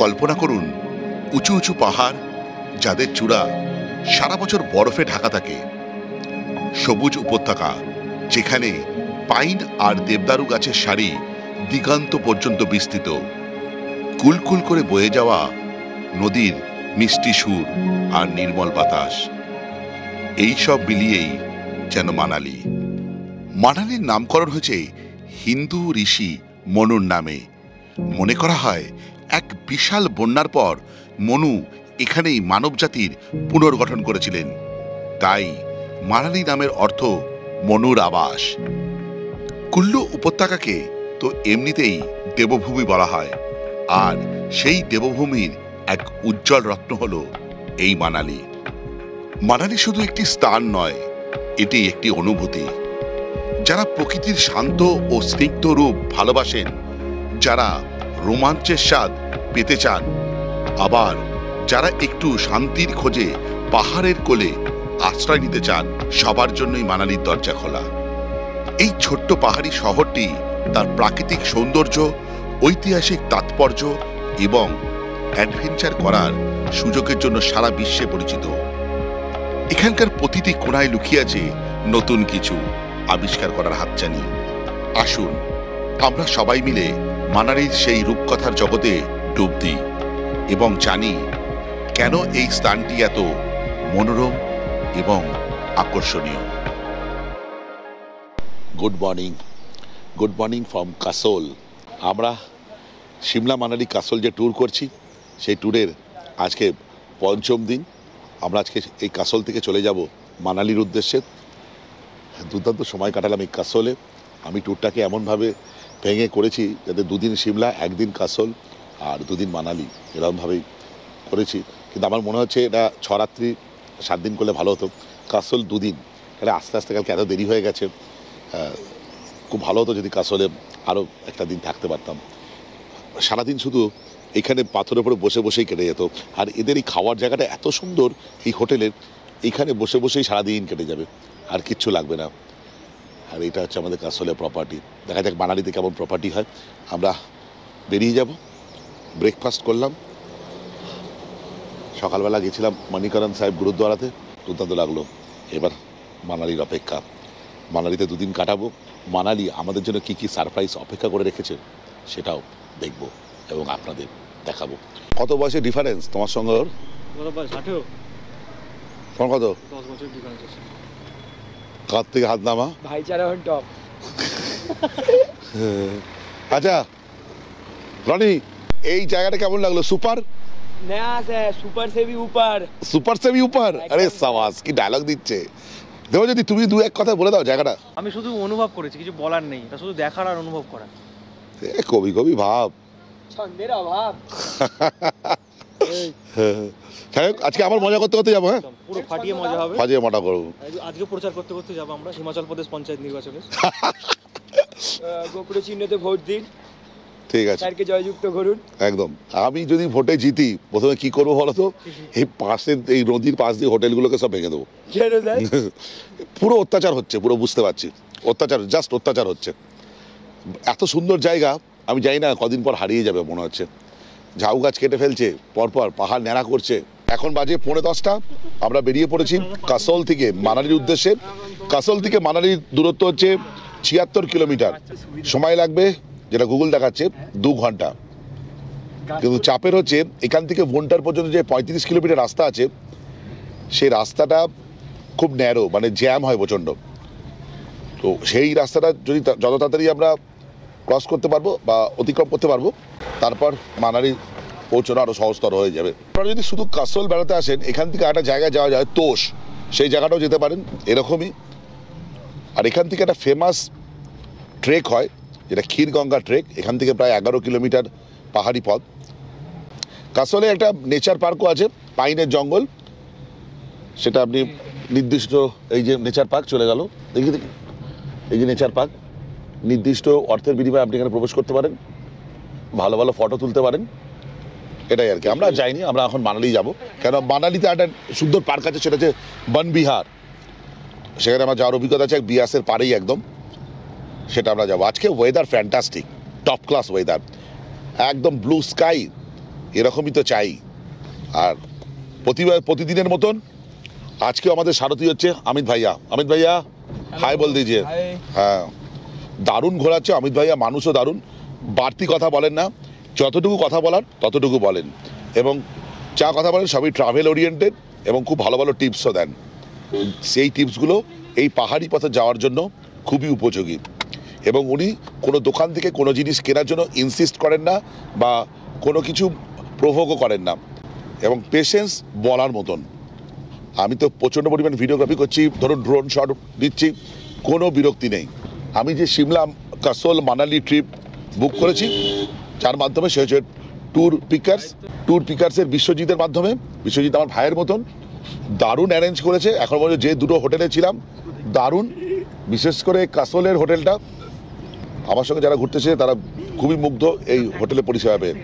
কল্পনা করুন উঁচু উঁচু পাহাড়, যাদের চূড়া সারা বছর বরফে ঢাকা থাকে, সবুজ উপত্যকা যেখানে পাইন আর দেবদারু গাছের সারি দিগন্ত পর্যন্ত বিস্তৃত, কুলকুল করে বয়ে যাওয়া নদীর মিষ্টি সুর আর নির্মল বাতাস, এই সব মিলিয়েই যেন মানালি। মানালির নামকরণ হয়েছে হিন্দু ঋষি মনুর নামে। মনে করা হয় এক বিশাল বন্যার পর মনু এখানেই মানবজাতির পুনর্গঠন করেছিলেন, তাই মানালি নামের অর্থ মনুর আবাস। কুল্লু উপত্যকাকে তো এমনিতেই দেবভূমি বলা হয়, আর সেই দেবভূমির এক উজ্জ্বল রত্ন হল এই মানালি। মানালি শুধু একটি স্থান নয়, এটি একটি অনুভূতি। যারা প্রকৃতির শান্ত ও স্নিগ্ধ রূপ ভালোবাসেন, যারা রোমাঞ্চের স্বাদ পেতে চান, আবার যারা একটু শান্তির খোঁজে পাহাড়ের কোলে আশ্রয় নিতে চান, সবার জন্যই মানালির দরজা খোলা। এই ছোট্ট পাহাড়ি শহরটি তার প্রাকৃতিক সৌন্দর্য, ঐতিহাসিক তাৎপর্য এবং অ্যাডভেঞ্চার করার সুযোগের জন্য সারা বিশ্বে পরিচিত। এখানকার প্রতিটি কোণায় লুকিয়ে আছে নতুন কিছু আবিষ্কার করার হাতছানি। আসুন আমরা সবাই মিলে মানালির সেই রূপকথার জগতে ডুব দিই এবং জানি কেন এই স্থানটি এত মনোরম এবং আকর্ষণীয়। Good morning from Kasol. আমরা সিমলা মানালি কাসোল যে ট্যুর করছি, সেই ট্যুরের আজকে পঞ্চম দিন। আমরা আজকে এই কাসোল থেকে চলে যাব মানালির উদ্দেশ্যে। দুর্দান্ত সময় কাটালাম এই কাসোলে। আমি ট্যুরটাকে এমনভাবে ভেঙে করেছি যাতে 2 দিন সিমলা, 1 দিন কাসোল আর 2 দিন মানালি, এরকমভাবেই করেছি। কিন্তু আমার মনে হচ্ছে এটা 6 রাত্রি 7 দিন করলে ভালো হতো। কাসোল 2 দিন, তাহলে আস্তে আস্তে কালকে এত দেরি হয়ে গেছে, খুব ভালো হতো যদি কাসোলে আরও একটা দিন থাকতে পারতাম। সারাদিন শুধু এখানে পাথরের উপরে বসে বসেই কেটে যেত। আর এদের এই খাওয়ার জায়গাটা এত সুন্দর, এই হোটেলের এইখানে বসে বসেই সারাদিন কেটে যাবে, আর কিচ্ছু লাগবে না। আর এটা হচ্ছে আমাদের কাসোলের প্রপার্টি। দেখা যাক মানালিতে কেমন প্রপার্টি হয়। আমরা বেরিয়ে যাব। ব্রেকফাস্ট করলাম, সকালবেলা গেছিলাম মণিকরণ সাহেব গুরুদ্বারাতে, দুর্দান্ত লাগলো। এবার মানালির অপেক্ষা। মানালিতে 2 দিন কাটাবো। মানালি আমাদের জন্য কী কী সারপ্রাইজ অপেক্ষা করে রেখেছে সেটাও দেখব এবং আপনাদের দেখাবো। কত বয়সের ডিফারেন্স তোমার সঙ্গে ওর? তোমার কত? 10 বছর ডিফারেন্স আছে। কাঁধ থেকে হাত নামা, ভাইচারা অন টপ। আচ্ছা রনি, এই জায়গাটা কেমন লাগলো? সুপার नया है, सुपर से भी ऊपर। সুপার সে ভি উপর। আরে সাবাস, কি ডায়লগ দিচ্ছে। দেখো যদি তুমি 2-1 কথা বলে দাও জায়গাটা। আমি শুধু অনুভব করেছি, কিছু বলার নেই, এটা শুধু দেখার আর অনুভব করা। কবি কবি ভাব, ছন্দের অভাব। আজকে আবার মজা করতে করতে যাবো। হ্যাঁ, পুরো ফাটিয়ে মজা হবে, ফাটিয়ে মজা করবো। আজকে প্রচার করতে করতে যাবো আমরা হিমাচল প্রদেশ পঞ্চায়েত নির্বাচনে। গোপুরে চিহ্নতে ভোট দিন, ঠিক আছে, স্যারকে জয়যুক্ত করুন। একদম। আমি যদি ভোটে জিতি, প্রথমে কি করবো বলো তো? এই পাশে, এই নদীর পাশ দিয়ে হোটেলগুলোকে সব ভেঙে দেবো। পুরো অত্যাচার হচ্ছে, পুরো বুঝতে পারছি, অত্যাচার, জাস্ট অত্যাচার হচ্ছে। এত সুন্দর জায়গা, আমি জানি না কদিন পর হারিয়ে যাবে মনে হচ্ছে। ঝাউ গাছ কেটে ফেলছে, পরপর পাহাড় ন্যাড়া করছে। এখন বাজে 10:45। আমরা বেরিয়ে পড়েছি কাসোল থেকে মানালির উদ্দেশ্যে। কাসোল থেকে মানালির দূরত্ব হচ্ছে 76 কিলোমিটার। সময় লাগবে, যেটা গুগল দেখাচ্ছে, 2 ঘন্টা। কিন্তু চাপের হচ্ছে এখান থেকে ভোন্টার পর্যন্ত যে 35 কিলোমিটার রাস্তা আছে, সেই রাস্তাটা খুব ন্যারো, মানে জ্যাম হয় প্রচণ্ড। তো সেই রাস্তাটা যদি যত তাড়াতাড়ি আমরা ক্রস করতে পারবো বা অতিক্রম করতে পারবো, তারপর মানালি পৌঁছানো আরও সহজতর হয়ে যাবে। আপনারা যদি শুধু কাসোল বেড়াতে আসেন, এখান থেকে একটা জায়গায় যাওয়া যায় তোষ, সেই জায়গাটাও যেতে পারেন এরকমই। আর এখান থেকে একটা ফেমাস ট্রেক হয়, যেটা ক্ষীরগঙ্গা ট্রেক। এখান থেকে প্রায় 11 কিলোমিটার পাহাড়ি পথ। কাসোলে একটা নেচার পার্কও আছে, পাইনের জঙ্গল। সেটা আপনি নির্দিষ্ট, এই যে নেচার পার্ক চলে গেল, দেখি দেখি, এই যে নেচার পার্ক, নির্দিষ্ট অর্থের বিনিময়ে আপনি এখানে প্রবেশ করতে পারেন, ভালো ভালো ফটো তুলতে পারেন। এটাই আর কি। আমরা যাইনি, আমরা এখন মানালি যাব। কেন মানালিতে একটা সুন্দর পার্ক আছে, সেটা হচ্ছে বনবিহার। সেখানে আমার যাওয়ার অভিজ্ঞতা আছে, বিয়াসের পাড়েই একদম, সেটা আমরা যাবো। আজকে weather fantastic, top class weather, একদম ব্লু স্কাই, এরকমই তো চাই। আর প্রতিদিনের মতন আজকে আমাদের সারথি হচ্ছে অমিত ভাইয়া। অমিত ভাইয়া হাই বল দিজিয়ে। হ্যাঁ, দারুণ ঘোরাচ্ছে অমিত ভাইয়া, মানুষও দারুণ, বাড়তি কথা বলেন না, যতটুকু কথা বলার ততটুকু বলেন, এবং যা কথা বলেন সবই ট্রাভেল ওরিয়েন্টেড, এবং খুব ভালো ভালো টিপসও দেন। সেই টিপসগুলো এই পাহাড়ি পথে যাওয়ার জন্য খুবই উপযোগী, এবং উনি কোনো দোকান থেকে কোনো জিনিস কেনার জন্য ইনসিস্ট করেন না বা কোনো কিছু প্রভোগও করেন না, এবং পেশেন্স বলার মতন। আমি তো প্রচণ্ড পরিমাণ ভিডিওগ্রাফি করছি, ধরুন ড্রোন শট দিচ্ছি, কোনো বিরক্তি নেই। আমি যে সিমলা কাসোল মানালি ট্রিপ বুক করেছি, যার মাধ্যমে সে হচ্ছে ট্যুর পিকার্সের বিশ্বজিতের মাধ্যমে। বিশ্বজিৎ আমার ভাইয়ের মতন, দারুণ অ্যারেঞ্জ করেছে। এখন পর্যন্ত যে দুটো হোটেলে ছিলাম দারুণ, বিশেষ করে কাসোলের হোটেলটা, আমার সঙ্গে যারা ঘুরতেছে তারা খুবই মুগ্ধ এই হোটেলে পরিষেবা পেয়ে।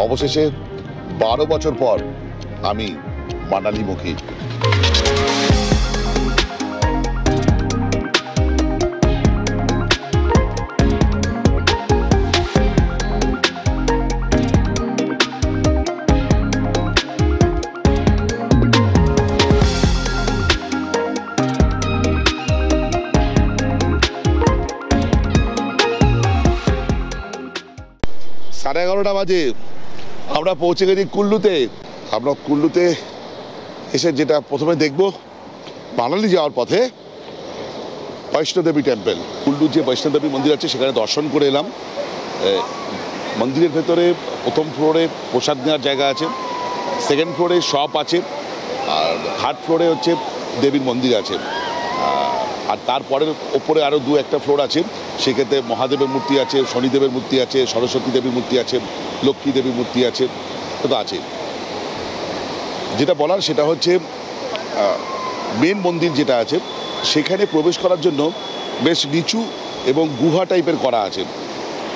অবশেষে 12 বছর পর আমি মানালিমুখী। সাড়ে 11টা বাজে, আমরা পৌঁছে গেছি কুল্লুতে। আমরা কুল্লুতে এসে যেটা প্রথমে দেখব, মানালি যাওয়ার পথে বৈষ্ণোদেবী টেম্পল। কুল্লুর যে বৈষ্ণোদেবী মন্দির আছে সেখানে দর্শন করে এলাম। মন্দিরের ভেতরে প্রথম ফ্লোরে প্রসাদ নেওয়ার জায়গা আছে, সেকেন্ড ফ্লোরে শপ আছে, আর থার্ড ফ্লোরে হচ্ছে দেবীর মন্দির আছে, আর তারপরের ওপরে আরও একটা ফ্লোর আছে, সেক্ষেত্রে মহাদেবের মূর্তি আছে, শনিদেবের মূর্তি আছে, সরস্বতী দেবীর মূর্তি আছে, লক্ষ্মী দেবীর মূর্তি আছে, তো আছে। যেটা বলার সেটা হচ্ছে মেন মন্দির যেটা আছে সেখানে প্রবেশ করার জন্য বেশ নিচু এবং গুহা টাইপের করা আছে,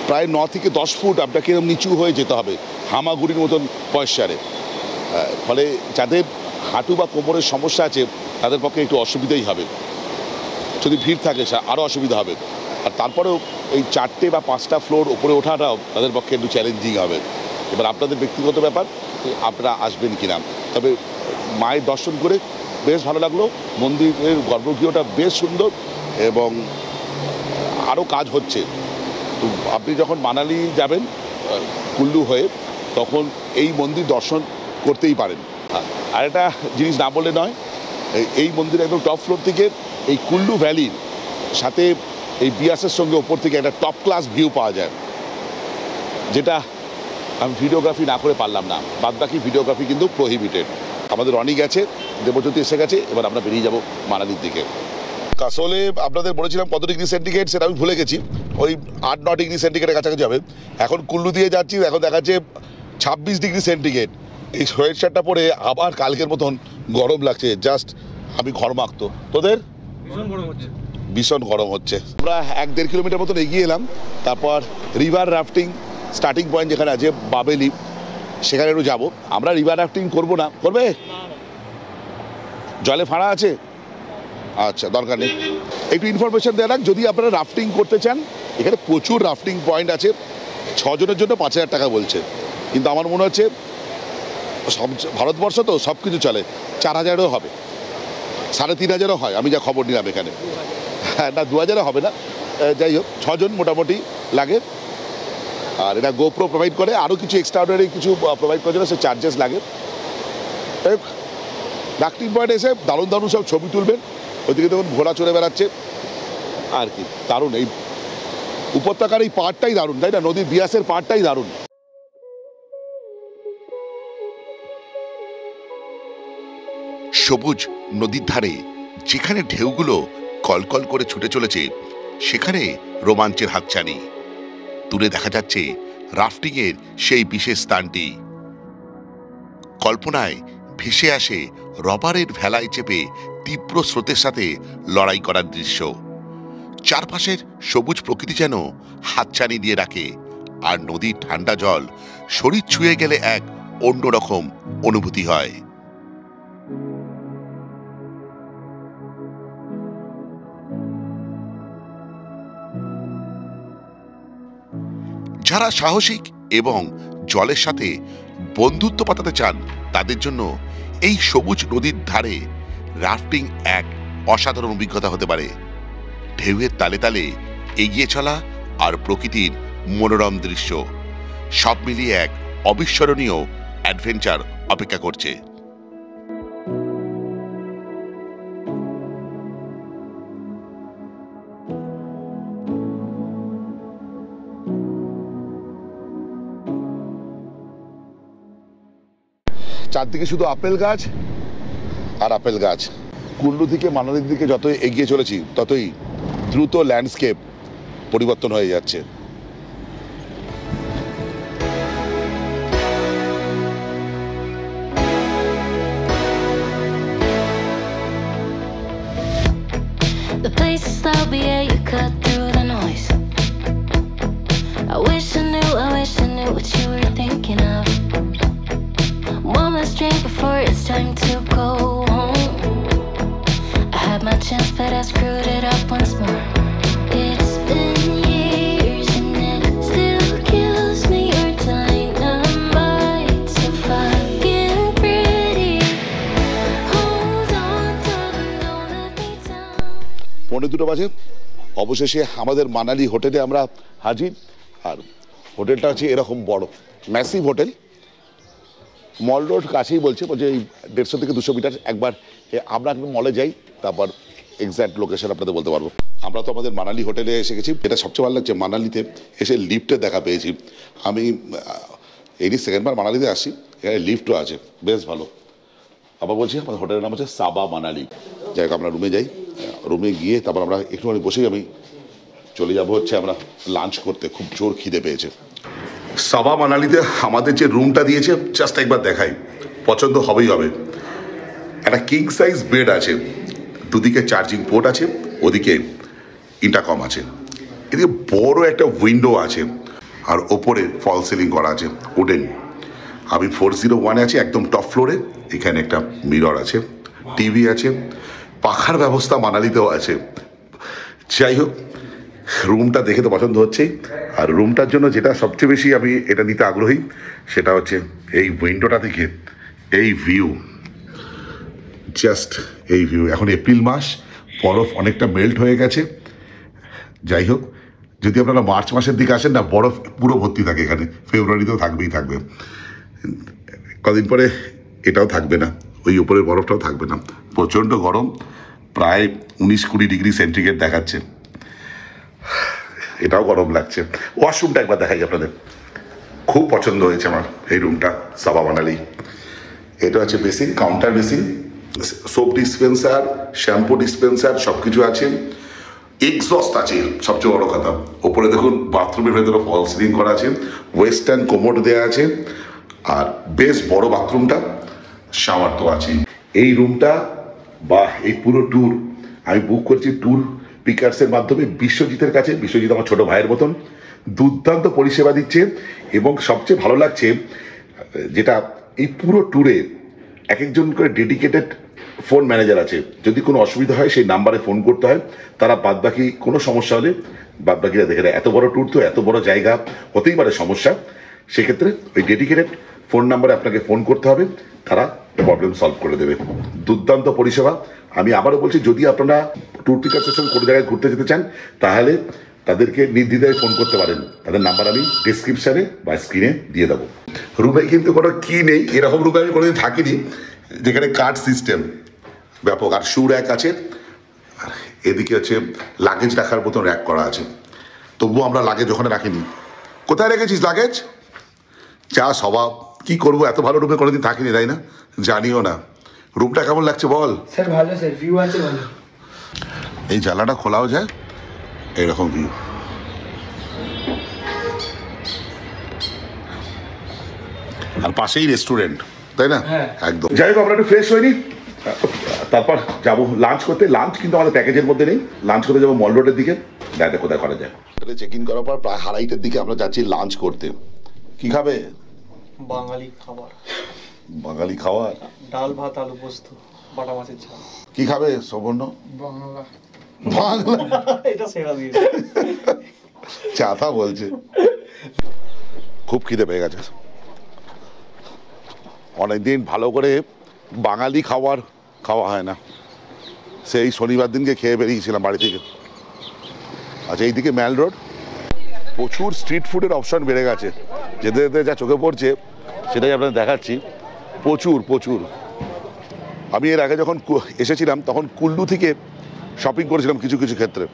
প্রায় 9 থেকে 10 ফুট আপনাকে এরকম নিচু হয়ে যেতে হবে, হামাগুড়ির মতন পয়সারে। ফলে যাদের হাঁটু বা কোমরের সমস্যা আছে তাদের পক্ষে একটু অসুবিধাই হবে, যদি ভিড় থাকে আরও অসুবিধা হবে। আর তারপরেও এই 4টে বা 5টা ফ্লোর উপরে ওঠাটাও তাদের পক্ষে একটু চ্যালেঞ্জিং হবে। এবার আপনাদের ব্যক্তিগত ব্যাপার, আপনারা আসবেন কিনা। তবে মায়ের দর্শন করে বেশ ভালো লাগলো, মন্দিরের গর্ভগৃহটা বেশ সুন্দর, এবং আরও কাজ হচ্ছে। তো আপনি যখন মানালি যাবেন কুল্লু হয়ে, তখন এই মন্দির দর্শন করতেই পারেন। আর একটা জিনিস না বললে নয়, এই মন্দির একদম টপ ফ্লোর থেকে এই কুল্লু ভ্যালির সাথে এই বিয়াসের সঙ্গে ওপর থেকে একটা টপ ক্লাস ভিউ পাওয়া যায়, যেটা আমি ভিডিওগ্রাফি না করে পারলাম না। বাদবাকি ভিডিওগ্রাফি কিন্তু প্রহিবিটেড। আমাদের অনেক গেছে, দেবজ্যোতি এসে গেছে, এবার আমরা বেরিয়ে যাব মানালির দিকে। কাসোলে আপনাদের বলেছিলাম কত ডিগ্রি সেন্টিগ্রেড সেটা আমি ভুলে গেছি, ওই 8-9 ডিগ্রি সেন্টিগ্রেডের কাছাকাছি হবে। এখন কুল্লু দিয়ে যাচ্ছি, এখন দেখাচ্ছে 26 ডিগ্রি সেন্টিগ্রেড। এই সোয়েট শার্টটা পরে আবার কালকের মতন গরম লাগছে, জাস্ট আমি ঘরমাক্ত। তোদের? ভীষণ গরম হচ্ছে। আমরা 1-1.5 কিলোমিটার মতন এগিয়ে এলাম, তারপর রিভার রাফটিং স্টার্টিং পয়েন্ট যেখানে আছে বাবেলি, সেখানে একটু যাবো। আমরা রিভার রাফটিং করবো না, করবে? জলে ফাঁড়া আছে? আচ্ছা, দরকার নেই। একটু ইনফরমেশন দেওয়া রাখ, যদি আপনারা রাফটিং করতে চান এখানে প্রচুর রাফটিং পয়েন্ট আছে। 6 জনের জন্য 5,000 টাকা বলছে, কিন্তু আমার মনে হচ্ছে ভারতবর্ষ তো সব কিছু চলে, 4,000ও হবে, 3,500ও হয়, আমি যা খবর নিলাম এখানে। হ্যাঁ, না 2,000ও হবে না, যাই হোক 6 জন মোটামুটি লাগে। আর এটা গোপ্রো প্রোভাইড করে, আরও কিছু এক্সট্রাঅর্ডিনারি কিছু প্রোভাইড করার জন্য সে চার্জেস লাগে। তাই রাফটিং পয়েন্ট এসে দারুণ দারুণ সব ছবি তুলবেন। ওইদিকে দেখুন ঘোড়া চড়ে বেড়াচ্ছে, আর কি দারুণ। এই উপত্যকার এই পাহাড়টাই দারুণ, তাই না? নদীর বিয়াসের পাহাড়টাই দারুণ। সবুজ নদীর ধারে যেখানে ঢেউগুলো কলকল করে ছুটে চলেছে, সেখানে রোমাঞ্চের হাতছানি। দূরে দেখা যাচ্ছে রাফটিংয়ের সেই বিশেষ স্থানটি। কল্পনায় ভেসে আসে রবারের ভেলায় চেপে তীব্র স্রোতের সাথে লড়াই করার দৃশ্য। চারপাশের সবুজ প্রকৃতি যেন হাতছানি দিয়ে রাখে, আর নদীর ঠান্ডা জল শরীর ছুঁয়ে গেলে এক অন্যরকম অনুভূতি হয়। যারা সাহসিক এবং জলের সাথে বন্ধুত্ব পাতাতে চান তাদের জন্য এই সবুজ নদীর ধারে রাফটিং এক অসাধারণ অভিজ্ঞতা হতে পারে। ঢেউয়ের তালে তালে এগিয়ে চলা আর প্রকৃতির মনোরম দৃশ্য সব মিলিয়ে এক অবিস্মরণীয় অ্যাডভেঞ্চার অপেক্ষা করছে। চারদিকে শুধু আপেল গাছ আর আপেল গাছ। কুল্লু থেকে মানালির দিকে যতই এগিয়ে চলেছি ততই দ্রুত ল্যান্ডস্কেপ পরিবর্তন হয়ে যাচ্ছে। The place is loud, but yeah, you cut through the noise. I wish I knew what you were thinking of. One last drink before it's time to go home. I had my chance, but I screwed it up once more. It's been years and it still kills me. Your dynamite's so fucking pretty. Hold on, darling, don't let me down. 2:45 বাজে। অবশেষে আমাদের মানালি হোটেলে আমরা হাজির। আর হোটেলটা হচ্ছে এরকম বড় ম্যাসিভ হোটেল। মল রোড কাছেই বলছে এই 150 থেকে 200 মিটার। একবার আমরা মলে যাই, তারপর এক্স্যাক্ট লোকেশন আপনাদের বলতে পারবো। আমরা তো আমাদের মানালি হোটেলে এসে গেছি। এটা সবচেয়ে ভালো লাগছে, মানালিতে এসে লিফটের দেখা পেয়েছি। আমি এই সেকেন্ডবার মানালিতে আসছি, এখানে লিফটও আছে, বেশ ভালো। আবার বলছি আমাদের হোটেলের নাম হচ্ছে সাবা মানালি। যাই হোক, আমরা রুমে যাই। রুমে গিয়ে তারপর আমরা একটুখানি বসেই আমি চলে যাব হচ্ছে আমরা লাঞ্চ করতে। খুব জোর খিদে পেয়েছে। সাবা মানালিতে আমাদের যে রুমটা দিয়েছে জাস্ট একবার দেখাই, পছন্দ হবেই হবে। একটা কিং সাইজ বেড আছে, দুদিকে চার্জিং পোর্ট আছে, ওদিকে ইন্টারকম আছে, এদিকে বড় একটা উইন্ডো আছে, আর ওপরে ফল সিলিং করা আছে উডেন। আমি 401 আছি, একদম টপ ফ্লোরে। এখানে একটা মিরর আছে, টিভি আছে, পাখার ব্যবস্থা মানালিতেও আছে। যাই হোক, রুমটা দেখে তো পছন্দ হচ্ছেই। আর রুমটার জন্য যেটা সবচেয়ে বেশি আমি এটা নিতে আগ্রহী সেটা হচ্ছে এই উইন্ডোটা থেকে এই ভিউ, জাস্ট এই ভিউ। এখন এপ্রিল মাস, বরফ অনেকটা মেল্ট হয়ে গেছে। যাই হোক, যদি আপনারা মার্চ মাসের দিকে আসেন না, বরফ পুরো ভর্তি থাকে এখানে। ফেব্রুয়ারিতেও থাকবেই থাকবে, কদিন পরে এটাও থাকবে না, ওই উপরের বরফটাও থাকবে না। প্রচণ্ড গরম, প্রায় 19-20 ডিগ্রি সেন্টিগ্রেড দেখাচ্ছে। এটাও গরম লাগছে। ওয়াশরুমটা একবার দেখাই আপনাদের। খুব পছন্দ হয়েছে আমার এই রুমটা, সাবা মানালি। এটা হচ্ছে basin, counter basin, soap dispenser, shampoo dispenser, সব কিছু আছে। এক্সস্ট আছে, সবচেয়ে বড় কথা। ওপরে দেখুন বাথরুমের ভেতরে ফল সিলিং করা আছে, ওয়েস্টার্ন কোমোড দেওয়া আছে, আর বেশ বড় বাথরুমটা, শাওয়ার তো আছে। এই রুমটা বা এই পুরো ট্যুর আমি বুক করছি ট্যুর পিকার্সের মাধ্যমে বিশ্বজিতের কাছে। বিশ্বজিৎ আমার ছোট ভাইয়ের মতন, দুর্দান্ত পরিষেবা দিচ্ছে। এবং সবচেয়ে ভালো লাগছে যেটা, এই পুরো ট্যুরে এক একজন করে ডেডিকেটেড ফোন ম্যানেজার আছে। যদি কোনো অসুবিধা হয় সেই নাম্বারে ফোন করতে হয়, তারা বাদবাকি কোনো সমস্যা হলে বাদবাকিরা দেখে নেয়। এত বড় ট্যুর তো, এত বড় জায়গা, হতেই পারে সমস্যা। সেক্ষেত্রে ওই ডেডিকেটেড ফোন নাম্বারে আপনাকে ফোন করতে হবে, তারা প্রবলেম সলভ করে দেবে। দুর্দান্ত পরিষেবা। আমি আবারও বলছি, যদি আপনারা ট্যুর পিকার্সের সঙ্গে কোনো জায়গায় ঘুরতে যেতে চান, তাহলে তাদেরকে নির্দ্বিধায় ফোন করতে পারেন। তাদের নাম্বার আমি ডিসক্রিপশানে বা স্ক্রিনে দিয়ে দেবো। রুমে কিন্তু কোনো কি নেই, এরকম রুমে আমি কোনোদিন থাকিনি, যেখানে কার্ড সিস্টেম ব্যাপক। আর শু র্যাক আছে, আর এদিকে হচ্ছে লাগেজ রাখার মতন র্যাক করা আছে। তবুও আমরা লাগেজ ওখানে রাখিনি। কোথায় রেখেছিস লাগেজ? যা স্বভাব, কি করবো, এত ভালো রুমে কোনোদিন থাকিনি, তাই না? জানিও না। রুমটা কেমন লাগছে বল? স্যার ভালো স্যার, ভিউ আছে ভালো। এই জানলাটা খোলাও যায়, এরকম ভিউ। আর পাশেই রেস্টুরেন্ট, তাই না? একদম। যাই হোক, আমরা একটু ফ্রেশ হইনি, তারপর যাবো লাঞ্চ করতে। লাঞ্চ কিন্তু আমাদের প্যাকেজের মধ্যে নেই। লাঞ্চ করতে যাবো মল রোডের দিকে, দেখা কোথায় করা যায়। চেক ইন করার পর প্রায় 2:30টার দিকে আমরা যাচ্ছি লাঞ্চ করতে। কি খাবে? বাঙালি খাবার, বাঙালি খাবার, ডাল ভাত আলু পোস্ত বাটা মাছের ঝাল। কি খাবে সবর্ণ? বাংলা। বাংলা এটা সেরা দিয়েছে, চাতা বলছে। খুব খিদে পেয়ে গেছে, অনেকদিন ভালো করে বাঙালি খাবার খাওয়া হয় না। সেই শনিবার দিনকে খেয়ে বেরিয়েছিলাম বাড়ি থেকে। আচ্ছা, এইদিকে ম্যাল রোড, প্রচুর স্ট্রিট ফুডের অপশন বেড়ে গেছে। যেতে যেতে যা চোখে পড়ছে সেটাই আপনাদের দেখাচ্ছি। প্রচুর প্রচুর। আমি এর আগে যখন এসেছিলাম তখন কুল্লু থেকে শপিং করেছিলাম কিছু কিছু ক্ষেত্রে,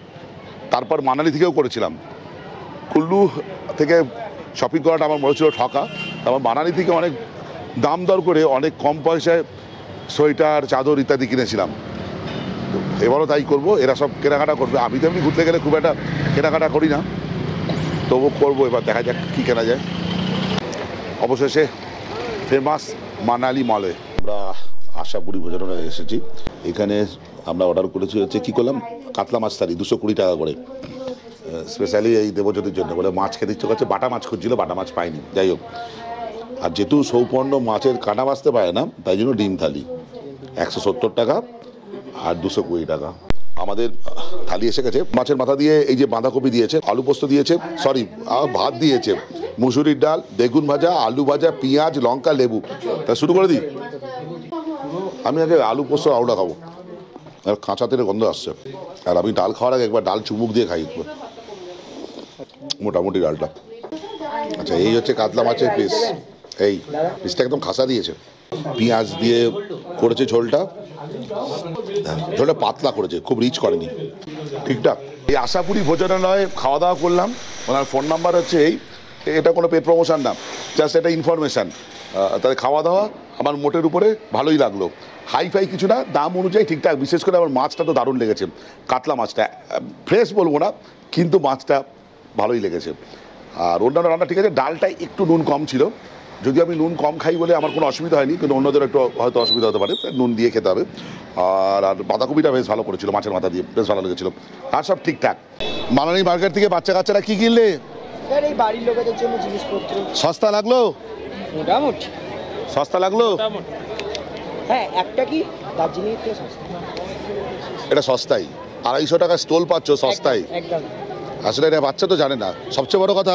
তারপর মানালি থেকেও করেছিলাম। কুল্লু থেকে শপিং করাটা আমার মনে ছিল ঠকা, তারপর মানালি থেকে অনেক দাম দর করে অনেক কম পয়সায় সোয়েটার চাদর ইত্যাদি কিনেছিলাম। এবারও তাই করবো, এরা সব কেনাকাটা করবে। আমি তো এমনি ঘুরতে গেলে খুব একটা কেনাকাটা করি না, তবু করবো। এবার দেখা যাক কী কেনা যায়। অবশেষে ফেমাস মানালি মলে আমরা আশাপুরি ভোজনালয়ে এসেছি। এখানে আমরা অর্ডার করেছি হচ্ছে কী করলাম, কাতলা মাছ থালি 220 টাকা করে, স্পেশালি এই দেবজ্যোতির জন্য। বলে মাছ খেতে ইচ্ছে করছে, বাটা মাছ খুঁজছিল, বাটা মাছ পাইনি। যাই হোক, আর যেহেতু সৌপর্ণ মাছের কাঁটা বাঁচতে পারে না, তাই জন্য ডিম থালি 170 টাকা আর 220 টাকা। আমাদের থালি এসে গেছে। মাছের মাথা দিয়ে এই যে বাঁধাকপি দিয়েছে, আলু পোস্ত দিয়েছে, সরি ভাত দিয়েছে, মুসুরির ডাল, বেগুন ভাজা, আলু ভাজা, পেঁয়াজ, লঙ্কা, লেবু। তা শুরু করে দিই। আমি আগে আলু পোস্ত আলুটা খাবো, আর কাঁচা তেলের গন্ধ আসছে। আর আমি ডাল খাওয়ার আগে একবার ডাল চুমুক দিয়ে খাই মোটামুটি ডালটা। আচ্ছা, এই হচ্ছে কাতলা মাছের পিস। এই পিসটা একদম খাসা দিয়েছে, পেঁয়াজ দিয়ে করেছে ঝোলটা। ঝোলটা পাতলা করেছে, খুব রিচ করেনি, ঠিকঠাক। এই আশাপুরি ভোজনালয়ে খাওয়া দাওয়া করলাম। ওনার ফোন নাম্বার হচ্ছে এটা কোনো পেড প্রমোশন না, জাস্ট এটা ইনফরমেশান। তাদের খাওয়া দাওয়া আমার মোটের উপরে ভালোই লাগলো। হাইফাই কিছু না, দাম অনুযায়ী ঠিকঠাক। বিশেষ করে আমার মাছটা তো দারুণ লেগেছে। কাতলা মাছটা ফ্রেশ বলবো না, কিন্তু মাছটা ভালোই লেগেছে। আর অন্যান্য রান্না ঠিক আছে। ডালটাই একটু নুন কম ছিল, যদিও আমি নুন কম খাই বলে আমার কোনো অসুবিধা হয়নি, কিন্তু অন্যদের একটু হয়তো অসুবিধা হতে পারে, নুন দিয়ে খেতে হবে। আর বাঁধাকপিটা বেশ ভালো করেছিল, মাছের মাথা দিয়ে বেশ ভালো লেগেছিলো। আর সব ঠিকঠাক। মানালি মার্কেট থেকে বাচ্চা কাচ্চারা কী কিনলে? এই বাড়ির লোকেদের জন্য জিনিসপত্র। সস্তা লাগলো? মোটামুটি সস্তা লাগলো। হ্যাঁ, একটা কি দার্জিলিং থেকে সস্তা। এটা সস্তাই, 250 টাকা স্টল পাচ্ছ সস্তায়। একদম। আসলে এটা বাচ্চা তো জানে না। সবচেয়ে বড় কথা,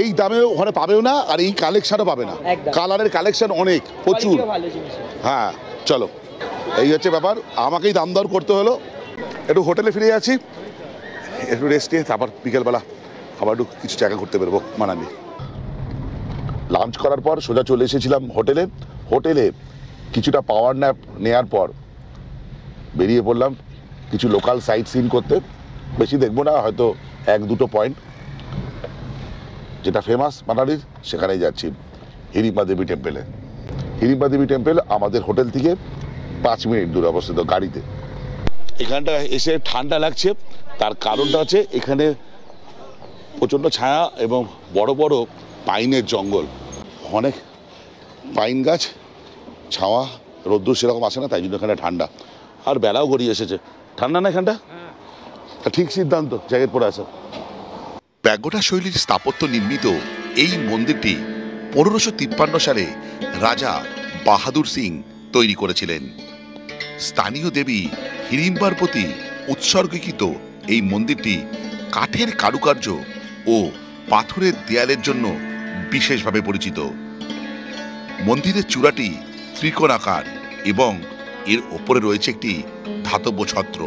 এই দামেও ওখানে পাবেও না, আর এই কালেকশনও পাবে না। কালারের কালেকশন অনেক, প্রচুর। হ্যাঁ, চলো, এই হচ্ছে ব্যাপার। আমাকেই দাম দর করতে হলো। একটু হোটেলে ফিরে যাচ্ছি, একটু রেস্ট নিয়ে তারপর বিকেলবেলা আবার একটু কিছু জায়গা ঘুরতে বেরোবো মানালি। লাঞ্চ করার পর সোজা চলে এসেছিলাম হোটেলে। হোটেলে কিছুটা পাওয়ার ন্যাপ নেওয়ার পর বেরিয়ে পড়লাম কিছু লোকাল সাইট সিন করতে। বেশি দেখবো না, হয়তো 1-2টো পয়েন্ট যেটা ফেমাস মানালির, সেখানেই যাচ্ছি। হিড়িম্বা দেবী টেম্পেলে। হিড়িম্বা দেবী টেম্পেল আমাদের হোটেল থেকে 5 মিনিট দূরে অবস্থিত গাড়িতে। এখানটা এসে ঠান্ডা লাগছে, তার কারণটা হচ্ছে এখানে প্রচণ্ড ছায়া এবং বড় বড় পাইনের জঙ্গল। অনেক পাইন গাছ, ছাওয়া, রোদ্দুর সেরকম আসে না, তাই জন্য এখানে ঠান্ডা। আর বেলাও গড়িয়ে এসেছে। ঠান্ডা না এখানটা? ঠিক সিদ্ধান্ত জায়গায় পড়ে আসা। প্যাগোডা শৈলীর স্থাপত্য নির্মিত এই মন্দিরটি 1553 সালে রাজা বাহাদুর সিং তৈরি করেছিলেন। স্থানীয় দেবী হিড়িম্বার প্রতি উৎসর্গীকৃত এই মন্দিরটি কাঠের কারুকার্য ও পাথরের দেয়ালের জন্য বিশেষভাবে পরিচিত। মন্দিরের চূড়াটি ত্রিকোণাকার এবং এর ওপরে রয়েছে একটি ধাতব ছত্র।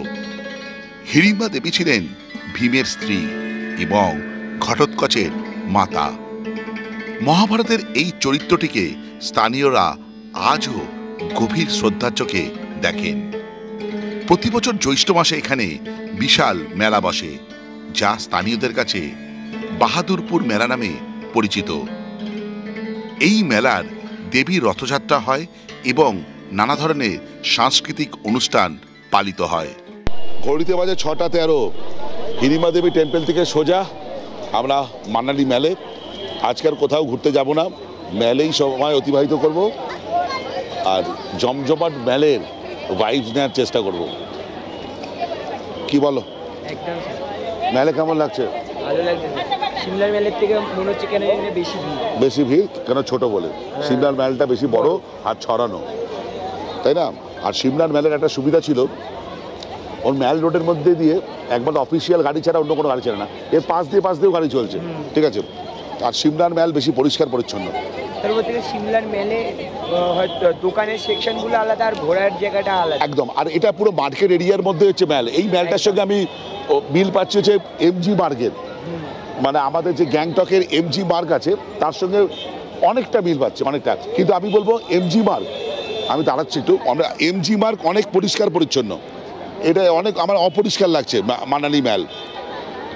হিড়িম্বা দেবী ছিলেন ভীমের স্ত্রী এবং ঘটোৎকচের মাতা। মহাভারতের এই চরিত্রটিকে স্থানীয়রা আজও গভীর শ্রদ্ধার চোখে দেখেন। প্রতি বছর জ্যৈষ্ঠ মাসে এখানে বিশাল মেলা বসে, যা স্থানীয়দের কাছে বাহাদুরপুর মেলা নামে পরিচিত। এই মেলার দেবীর রথযাত্রা হয় এবং নানা ধরনের সাংস্কৃতিক অনুষ্ঠান পালিত হয়। ঘড়িতে বাজে 6টা 13। হিরিমা দেবী টেম্পল থেকে সোজা আমরা মানালি মেলে। আজকাল কোথাও ঘুরতে যাব না, মেলেই সময় অতিবাহিত করব আর জমজমাট মেলের ভাইবস নেওয়ার চেষ্টা করব। কি বলো, একদম মেলে কেমন লাগছে? ভালো লাগছে। সিমলার মেলের থেকে মনে হচ্ছে কেন বেশি ভিড়। বেশি ভিড় কেন? ছোট বলে। সিমলার মেলটা বেশি বড় আর ছড়ানো, তাই না? আর সিমলার মেলের একটা সুবিধা ছিল, ওর ম্যাল রোডের মধ্যে দিয়ে একবার অফিসিয়াল গাড়ি ছাড়া অন্য কোনো গাড়ি ছাড়ে না, এর পাশ দিয়েও গাড়ি চলছে, ঠিক আছে? আর সিমলার মেল বেশি পরিষ্কার পরিচ্ছন্ন। তারপর থেকে সিমলার মেলে হয়তো দোকানের সেকশনগুলো আলাদা আর ঘোরার জায়গাটা আলাদা একদম। আর এটা পুরো মার্কেট এরিয়ার মধ্যে হচ্ছে মেল। এই মেলটার সঙ্গে আমি মিল পাচ্ছি হচ্ছে এমজি মার্গের, মানে আমাদের যে গ্যাংটকের এমজি মার্গ আছে তার সঙ্গে অনেকটা মিল পাচ্ছে, অনেকটা। কিন্তু আমি বলবো এমজি মার্গ, আমি দাঁড়াচ্ছি একটু, আমরা এমজি মার্গ অনেক পরিষ্কার পরিচ্ছন্ন, এটা অনেক আমার অপরিষ্কার লাগছে মানালি মেল,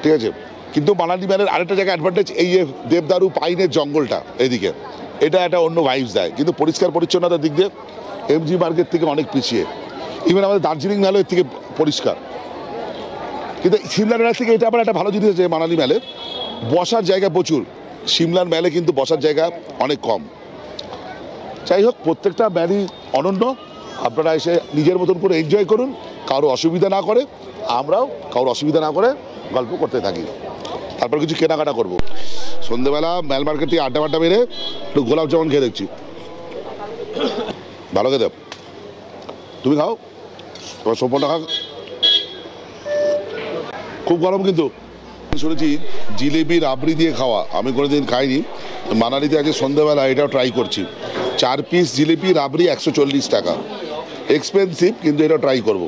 ঠিক আছে? কিন্তু মানালি মেলের আরেকটা জায়গায় অ্যাডভান্টেজ, এই যে দেবদারু পাইনের জঙ্গলটা এদিকে, এটা একটা অন্য ভাইবস দেয়, কিন্তু পরিষ্কার পরিচ্ছন্নতার দিক দিয়ে এমজি মার্গের থেকে অনেক পিছিয়ে। ইভেন আমাদের দার্জিলিং মেলও এর থেকে পরিষ্কার। কিন্তু সিমলার মেল থেকে এটা আবার একটা ভালো জিনিস আছে, মানালি মেলে বসার জায়গা প্রচুর, সিমলার মেলে কিন্তু বসার জায়গা অনেক কম। যাই হোক, প্রত্যেকটা মেলই অনন্য। আপনারা এসে নিজের মতন করে এনজয় করুন, কারো অসুবিধা না করে, আমরাও কারোর অসুবিধা না করে গল্প করতে থাকি। তারপর কিছু কেনাকাটা করবো। সন্ধ্যেবেলা মেল মার্কেট থেকে আড্ডা মেরে একটু গোলাপ জামুন খেয়ে দেখছি, ভালো খেতে। তুমি খাও, তোমার সম্পূর্ণ খা। খুব গরম কিন্তু। শুনেছি জিলেবি রাবড়ি দিয়ে খাওয়া, আমি কোনোদিন খাইনি। মানালিতে আজকে সন্ধ্যেবেলা এটাও ট্রাই করছি। 4 পিস জিলিপি রাবড়ি 140 টাকা, এক্সপেন্সিভ, কিন্তু এটা ট্রাই করব।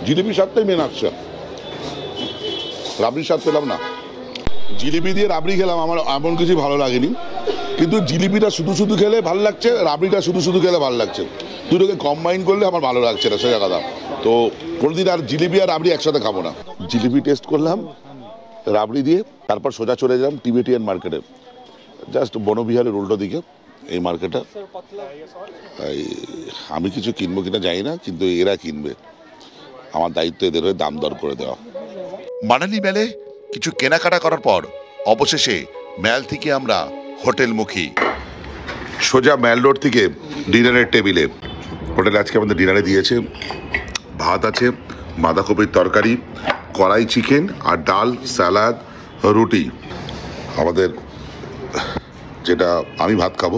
জিলিপির স্বাদটাই মেন আসছে, রাবড়ির স্বাদ পেলাম না। জিলিপি দিয়ে রাবড়ি খেলাম, আমার এমন কিছু ভালো লাগেনি, কিন্তু জিলিপিটা শুধু শুধু খেলে ভালো লাগছে, রাবড়িটা শুধু শুধু খেলে ভালো লাগছে। দুটোকে কম্বাইন করলে আমার ভালো লাগছে না, সোজা কথা। তো কোনোদিন আর জিলিপি আর রাবড়ি একসাথে খাবো না। জিলিপি টেস্ট করলাম রাবড়ি দিয়ে, তারপর সোজা চলে গেলাম টিবেটিয়ান মার্কেটে, জাস্ট বনবিহারের উল্টো দিকে এই মার্কেটটা। আমি কিছু কিনবো কিনা জানি না, কিন্তু এরা কিনবে, আমার দায়িত্ব এদের হয়ে দাম দর করে দেওয়া। মানালি মেলে কিছু কেনাকাটা করার পর অবশেষে মেল থেকে আমরা হোটেলমুখী, সোজা মেল রোড থেকে ডিনারের টেবিলে। হোটেলে আজকে আমাদের ডিনারে দিয়েছে ভাত আছে, বাঁধাকপির তরকারি, কড়াই চিকেন আর ডাল, স্যালাড, রুটি। আমাদের যেটা আমি ভাত খাবো,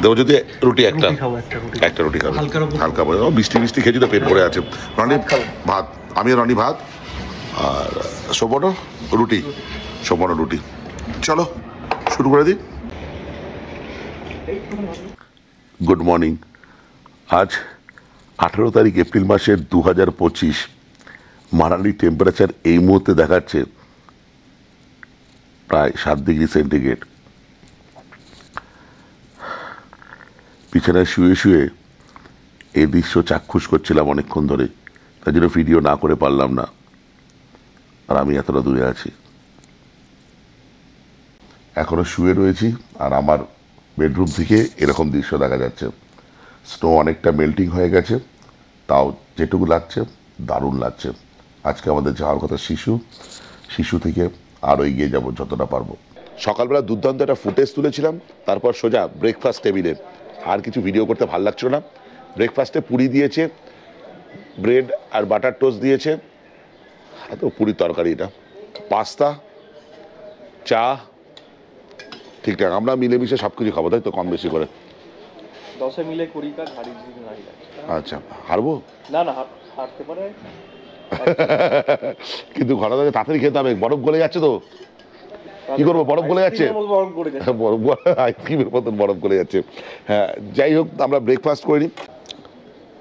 দেবো যদি রুটি একটা রুটি খাবো, হালকা করে। মিষ্টি খেয়েছি তো পেট ভরে আছে। রনি ভাত, আমি রনি ভাত, আর সোপনো রুটি। চলো শুরু করে দিই। Good morning. আজ 18 তারিখ এপ্রিল মাসের 2025। মানালি টেম্পারেচার এই মুহূর্তে দেখাচ্ছে প্রায় 7 ডিগ্রি সেন্টিগ্রেড। বিছানায় শুয়ে শুয়ে এই দৃশ্য চাক্ষুষ করছিলাম অনেকক্ষণ ধরে, তাই জন্য ভিডিও না করে পারলাম না। আর আমি এতটা দূরে আছি, এখনো শুয়ে রয়েছি, আর আমার বেডরুম থেকে এরকম দৃশ্য দেখা যাচ্ছে। স্নো অনেকটা মেল্টিং হয়ে গেছে, তাও যেটুকু লাগছে দারুণ লাগছে। আজকে আমাদের যাওয়ার কথা শিশু থেকে আরও এগিয়ে যাব যতটা পারবো। সকালবেলা দুর্দান্ত একটা ফুটেজ তুলেছিলাম, তারপর সোজা ব্রেকফাস্ট টেবিলে। আর কিছু ভিডিও করতে ভালো লাগছিল না। ব্রেকফাস্টে পুরি দিয়েছে, ব্রেড আর বাটার টোস্ট দিয়েছে, এত পুরির তরকারি, এটা পাস্তা, চা, ঠিকঠাক। আমরা মিলেমিশে সব কিছু খাবো, তাই তো, কম বেশি করে। 10 মিলে 20 কাজ হারি। আচ্ছা, হারবো না, হারতে পারে, কিন্তু ঘরে থেকে তাড়াতাড়ি খেতে হবে, বরফ গলে যাচ্ছে তো। কি করবো, বরফ গলে যাচ্ছে, আইসক্রিমের মতন বরফ গলে যাচ্ছে। হ্যাঁ, যাই হোক, আমরা ব্রেকফাস্ট করিনি।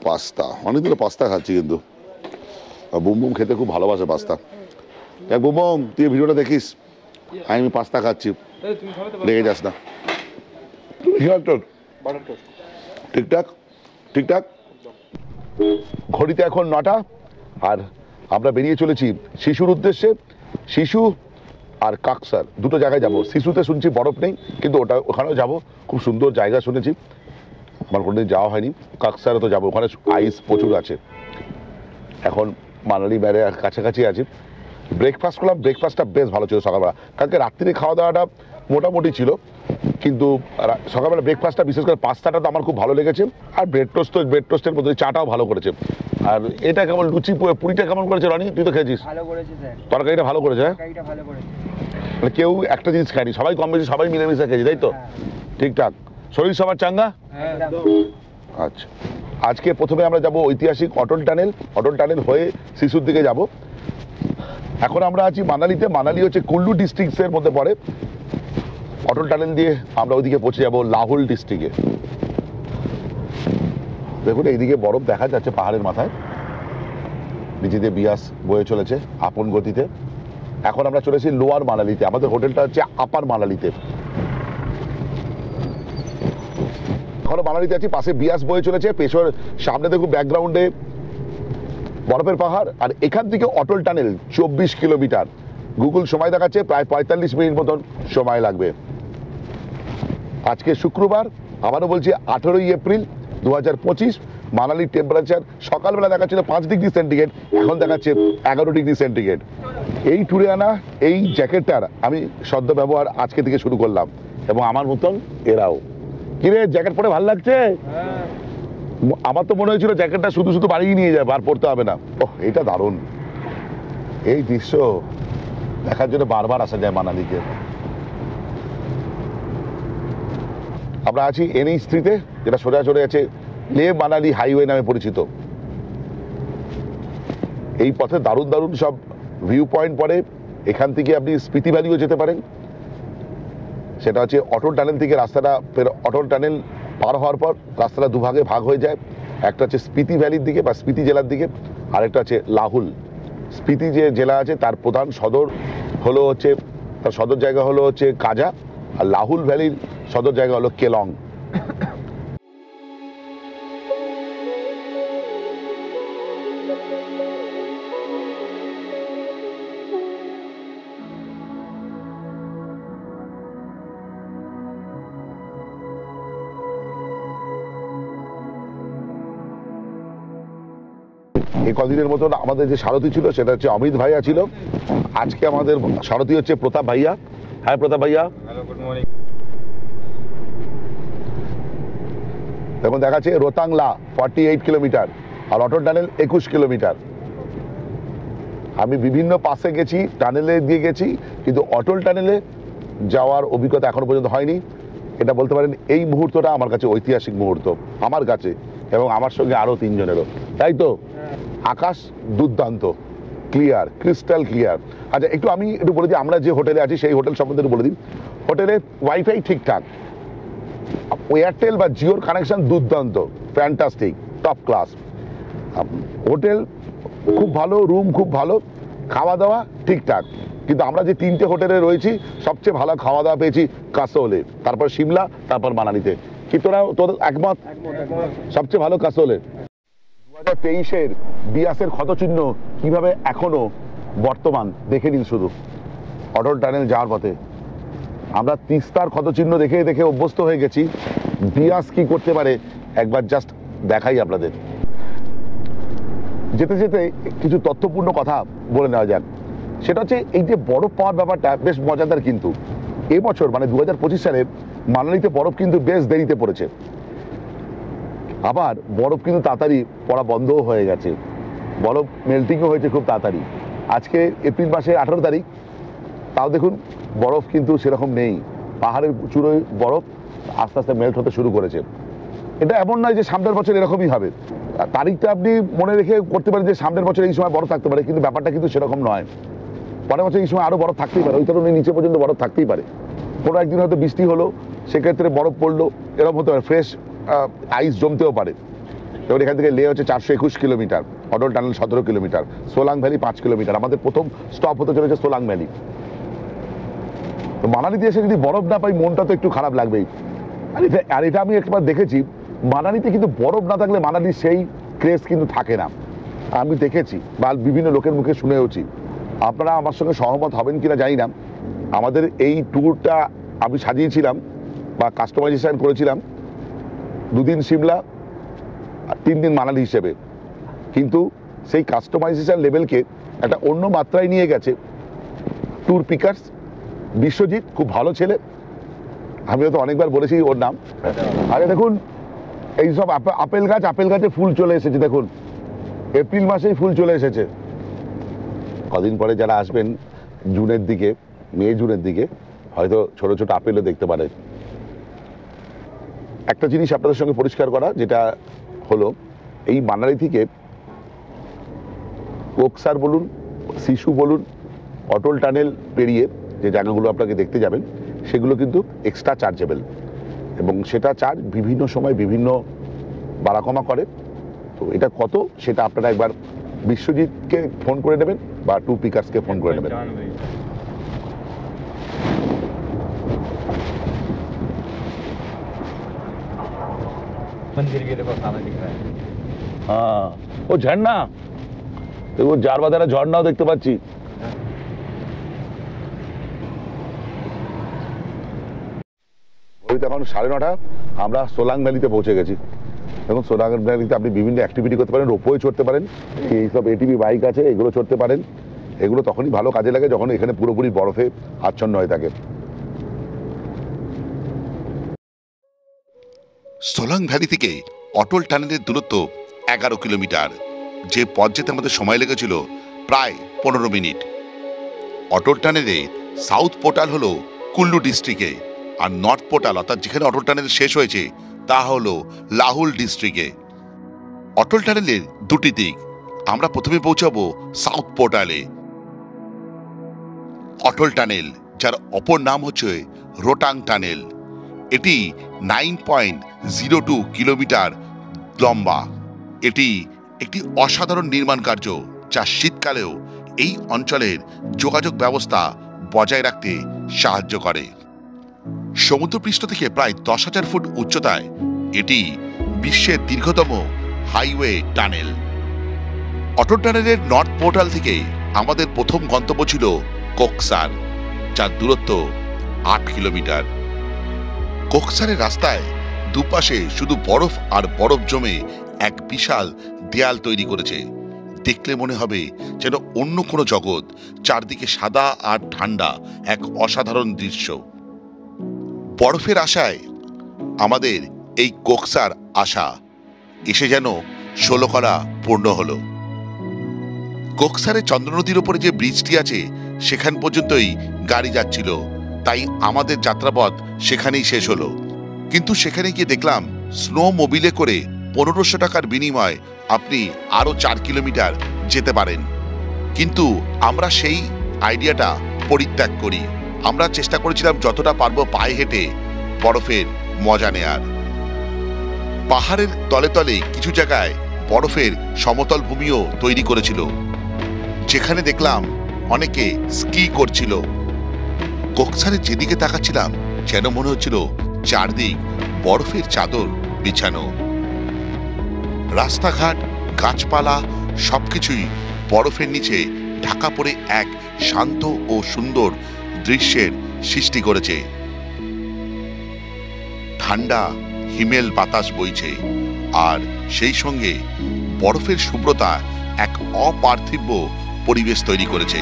পাস্তা, অনেকদিন পাস্তা খাচ্ছি, কিন্তু বুম খেতে খুব ভালোবাসে পাস্তা। দেখ বুম, তুই ভিডিওটা দেখিস, আমি পাস্তা খাচ্ছি, লেগে যাস না। ঠিকঠাক। ঘড়িতে এখন 9টা, আর আমরা বেরিয়ে চলেছি শিশুর উদ্দেশ্যে। শিশু আর কাকসার দুটো জায়গায় যাব। শিশুতে শুনছি বরফ নেই, কিন্তু ওখানেও যাব, খুব সুন্দর জায়গা শুনেছি, আমার কোনোদিন যাওয়া হয়নি। কাকসারে তো যাবো, ওখানে আইস প্রচুর আছে, এখন মানালি বাইরে কাছাকাছি আছি। ব্রেকফাস্ট করলাম, ব্রেকফাস্টটা বেশ ভালো ছিল সকালবেলা। কালকে রাত্রিরে খাওয়া দাওয়াটা মোটামুটি ছিল, কিন্তু সকালবেলা ব্রেকফাস্টটা বিশেষ করে পাস্তাটা তো আমার খুব ভালো লেগেছে। আর ব্রেড টোস্টের মধ্যে চাটাও ভালো করেছে। আর এটা কেমন লুচি পুরিটা কেমন করেছে রনি? তুই তো খেয়েছিস। ভালো করেছে স্যার, তরকারিটা ভালো করেছে। তরকারিটা ভালো করেছে। মানে কেউ একটা জিনিস খায়নি, সবাই কম বেশি সবাই মিলেমিশে খেয়েছি, তাই তো? ঠিকঠাক। শরীর সবার চাঙ্গা? আচ্ছা, আজকে প্রথমে আমরা যাব ঐতিহাসিক অটল টানেল হয়ে শিশুর দিকে যাব। এখন আমরা আছি মানালিতে। মানালি হচ্ছে কুল্লু ডিস্ট্রিক্টের মধ্যে পড়ে। অটল টানেল দিয়ে আমরা ওইদিকে পৌঁছে যাব লাহুল ডিস্ট্রিক্টে। দেখুন এইদিকে বরফ দেখা যাচ্ছে পাহাড়ের মাথায়, নিচে দিয়ে বিয়াস বয়ে চলেছে আপন গতিতে। এখন আমরা চলেছি লোয়ার মানালিতে, আমাদের হোটেলটা হচ্ছে আপার মানালিতে। এখনো মানালিতে আছি, পাশে বিয়াস বয়ে চলেছে, পেছনের সামনে দেখুন ব্যাকগ্রাউন্ডে বরফের পাহাড়। আর এখান থেকে অটল টানেল 24 কিলোমিটার। গুগল সময় দেখাচ্ছে প্রায় 45 মিনিট মতন সময় লাগবে। আজকে শুক্রবার, আবারও বলছি 18ই এপ্রিল 2025। মানালির টেম্পারেচার সকালবেলা দেখাচ্ছিল 5 ডিগ্রি সেন্টিগ্রেড, এখন দেখাচ্ছে 11 ডিগ্রি সেন্টিগ্রেড। এই ট্যুরে আনা এই জ্যাকেটটার আমি সদ্য ব্যবহার আজকে থেকে শুরু করলাম, এবং আমার মতন এরাও। কিরে জ্যাকেট পরে ভালো লাগছে? আমার তো মনে হয়েছিল জ্যাকেটটা শুধু শুধু বাড়িয়ে নিয়ে যাবে, আর পরতে হবে না। ওহ, এটা দারুণ। এই দৃশ্য দেখার জন্য বারবার আসা যায় মানালিকে। আমরা আছি NH3-তে, যেটা সোজা চলে যাচ্ছে লে মানালি হাইওয়ে নামে পরিচিত। এই পথে দারুণ দারুণ সব ভিউ পয়েন্ট পড়ে। এখান থেকে আপনি স্পিতি ভ্যালিও যেতে পারেন। সেটা হচ্ছে অটল টানেল থেকে রাস্তাটা, অটল টানেল পার হওয়ার পর রাস্তাটা দুভাগে ভাগ হয়ে যায়। একটা হচ্ছে স্পিতি ভ্যালির দিকে বা স্পিতি জেলার দিকে, আরেকটা হচ্ছে লাহুল। স্পিতি যে জেলা আছে তার প্রধান সদর হলো হচ্ছে, তার সদর জায়গা হলো হচ্ছে কাজা, আর লাহুল ভ্যালির সদর জায়গা হলো কেলং। এই কদিনের মতন আমাদের যে সারথি ছিল সেটা হচ্ছে অমিত ভাইয়া ছিল। আজকে আমাদের সারথি হচ্ছে প্রতাপ ভাইয়া। হ্যাঁ প্রতাপ ভাইয়া, দেখুন দেখাচ্ছে রোতাংলা 48 কিলোমিটার আর অটল টানেল 21 কিলোমিটার। আমি বিভিন্ন পাশে গেছি, টানেলে দিয়ে গেছি, কিন্তু অটল টানেলে যাওয়ার অভিজ্ঞতা এখনো পর্যন্ত হয়নি। এটা বলতে পারেন এই মুহূর্তটা আমার কাছে ঐতিহাসিক মুহূর্ত, আমার কাছে এবং আমার সঙ্গে আরো 3 জনেরও, তাই তো? আকাশ দুর্দান্ত ক্লিয়ার, ক্রিস্টাল ক্লিয়ার। আচ্ছা একটু আমি একটু বলে দিই, আমরা যে হোটেলে আছি সেই হোটেল সম্বন্ধে একটু বলে দিই। হোটেলে ওয়াইফাই ঠিকঠাক, এয়ারটেল বা জিওর কানেকশন দুর্দান্ত, ফ্যান্টাস্টিক, টপ ক্লাস। হোটেল খুব ভালো, রুম খুব ভালো, খাওয়া দাওয়া ঠিকঠাক। কিন্তু আমরা যে 3টে হোটেলে রয়েছি সবচেয়ে ভালো খাওয়া দাওয়া পেয়েছি কাসোলে, তারপর সিমলা, তারপর মানালিতে। কি তোদের একমত? সবচেয়ে ভালো কাসোলে। 2023-এর বিয়াসের ক্ষতচিহ্ন কিভাবে এখনো বর্তমান দেখে নিন শুধু অটল টানেল যাওয়ার পথে। আমরা তিস্তার ক্ষতচিহ্ন দেখে দেখে অভ্যস্ত হয়ে গেছি, বিয়াস কি করতে পারে একবার জাস্ট দেখাই আপনাদের। যেতে যেতে কিছু তথ্যপূর্ণ কথা বলে নেওয়া যাক। সেটা হচ্ছে এই যে বরফ পাওয়ার ব্যাপারটা বেশ মজাদার। কিন্তু এবছর মানে 2025 সালে মানালিতে বরফ কিন্তু বেশ দেরিতে পড়েছে। আবার বরফ কিন্তু তাড়াতাড়ি পড়া বন্ধও হয়ে গেছে, বরফ মেল্টিংও হয়েছে খুব তাড়াতাড়ি। আজকে এপ্রিল মাসের 18 তারিখ, তাও দেখুন বরফ কিন্তু সেরকম নেই। পাহাড়ের চূড়োয় বরফ আস্তে আস্তে মেল্ট হতে শুরু করেছে। এটা এমন নয় যে সামনের বছর এরকমই হবে। তারিখটা আপনি মনে রেখে করতে পারেন যে সামনের বছর এই সময় বরফ থাকতে পারে, কিন্তু ব্যাপারটা কিন্তু সেরকম নয়। পরের বছর এই সময় আরও বরফ থাকতেই পারে, ওই কারণে নিচে পর্যন্ত বরফ থাকতেই পারে। কোনো একদিন হয়তো বৃষ্টি হলো, সেক্ষেত্রে বরফ পড়লো, এরকম হতে পারে, ফ্রেশ আইস জমতেও পারে। এবার এখান থেকে লে হচ্ছে 421 kilometre, Atal tunnel 17 kilometre, Solang valley 5 kilometre. আমাদের প্রথম স্টপ হতে চলেছে সোলাং ভ্যালি। তো মানালিতে এসে যদি বরফ না পাই মনটা তো একটু খারাপ লাগবেই। আর এটা আমি একবার দেখেছি, মানালিতে কিন্তু বরফ না থাকলে মানালির সেই ক্রেজ কিন্তু থাকে না। আমি দেখেছি বা বিভিন্ন লোকের মুখে শুনেওছি। আপনারা আমার সঙ্গে সহমত হবেন কিনা জানি না। আমাদের এই ট্যুরটা আমি সাজিয়েছিলাম বা কাস্টমাইজেশন করেছিলাম 2 দিন সিমলা আর 3 দিন মানালি হিসেবে। কিন্তু সেই কাস্টমাইজেশন লেভেলকে একটা অন্য মাত্রায় নিয়ে গেছে ট্যুর পিকার্স। বিশ্বজিৎ খুব ভালো ছেলে, আমিও তো অনেকবার বলেছি ওর নাম। আগে দেখুন এইসব আপেল গাছে ফুল চলে এসেছে, দেখুন এপ্রিল মাসেই ফুল চলে এসেছে। কদিন পরে যারা আসবেন জুনের দিকে, মে জুনের দিকে, হয়তো ছোট ছোট আপেলও দেখতে পারেন। একটা জিনিস আপনাদের সঙ্গে পরিষ্কার করা, যেটা হলো এই মানালি থেকে কোকসার বলুন, শিশু বলুন, অটল টানেল পেরিয়ে যে জায়গাগুলো আপনাকে দেখতে যাবেন সেগুলো কিন্তু এক্সট্রা চার্জেবল, এবং সেটা চার্জ বিভিন্ন সময় বিভিন্ন বাড়া কমা করে। তো এটা কত সেটা আপনারা একবার বিশ্বজিৎকে ফোন করে নেবেন বা ট্যুর পিকার্সকে ফোন করে নেবেন। मंदिर भी देखो सामने दिख रहा है। হ্যাঁ, ও ঝর্ণা, দেখো যার বাদে একটা ঝর্ণাও দেখতে পাচ্ছি। ঘড়িতে এখন 9:30, আমরা সোলাং ভ্যালিতে পৌঁছে গেছি। দেখুন সোলাং ভ্যালিতে আপনি বিভিন্ন অ্যাক্টিভিটি করতে পারেন, রোপওয়ে চড়তে পারেন, এইসব এটিভি বাইক আছে এগুলো চড়তে পারেন। এগুলো তখনই ভালো কাজে লাগে যখন এখানে পুরোপুরি বরফে আচ্ছন্ন হয়ে থাকে। সোলাং ভ্যালি থেকে অটল টানেলের দূরত্ব 11 কিলোমিটার, যে পথ যেতে আমাদের সময় লেগেছিল প্রায় 15 মিনিট। অটল টানেলে সাউথ পোর্টাল হলো কুল্লু ডিস্ট্রিক্টে, আর নর্থ পোর্টাল অর্থাৎ যেখানে অটল টানেল শেষ হয়েছে তা হলো লাহুল ডিস্ট্রিক্টে। অটল টানেলের দুটি দিক, আমরা প্রথমে পৌঁছাবো সাউথ পোর্টালে। অটল টানেল, যার অপর নাম হচ্ছে রোটাং টানেল, এটি 9.02 কিলোমিটার লম্বা। এটি একটি অসাধারণ নির্মাণ কার্য, যা শীতকালেও এই অঞ্চলের যোগাযোগ ব্যবস্থা বজায় রাখতে সাহায্য করে। সমুদ্রপৃষ্ঠ থেকে প্রায় 10,000 ফুট উচ্চতায় এটি বিশ্বের দীর্ঘতম হাইওয়ে টানেল। অটল টানেলের নর্থ পোর্টাল থেকে আমাদের প্রথম গন্তব্য ছিল কোকসার, যার দূরত্ব 8 কিলোমিটার। কোকসারের রাস্তায় দুপাশে শুধু বরফ আর বরফ জমে এক বিশাল দেয়াল তৈরি করেছে। দেখলে মনে হবে যেন অন্য কোনো জগৎ, চারদিকে সাদা আর ঠান্ডা এক অসাধারণ দৃশ্য। বরফের আশায় আমাদের এই কোকসার আশা এসে যেন 16 কলা পূর্ণ হলো। কোকসারে চন্দ্র নদীর ওপরে যে ব্রিজটি আছে সেখান পর্যন্তই গাড়ি যাচ্ছিল, তাই আমাদের যাত্রাপথ সেখানেই শেষ হলো। কিন্তু সেখানে গিয়ে দেখলাম স্নো মোবিলে করে 1500 টাকার বিনিময়ে আপনি আরো 4 কিলোমিটার যেতে পারেন। কিন্তু আমরা সেই আইডিয়াটা পরিত্যাগ করি। আমরা চেষ্টা করেছিলাম যতটা পারবো পায়ে হেঁটে বরফের মজা নেয়ার। পাহাড়ের তলে তলে কিছু জায়গায় বরফের সমতল ভূমিও তৈরি করেছিল, যেখানে দেখলাম অনেকে স্কি করছিল। কোকসারে যেদিকে তাকাচ্ছিলাম যেন মনে হচ্ছিল চারদিক বরফের চাদর বিছানো। রাস্তাঘাট, গাছপালা সবকিছুই বরফের নিচে ঢাকা পড়ে এক শান্ত ও সুন্দর দৃশ্যের সৃষ্টি করেছে। ঠান্ডা হিমেল বাতাস বইছে, আর সেই সঙ্গে বরফের শুভ্রতা এক অপার্থিব পরিবেশ তৈরি করেছে।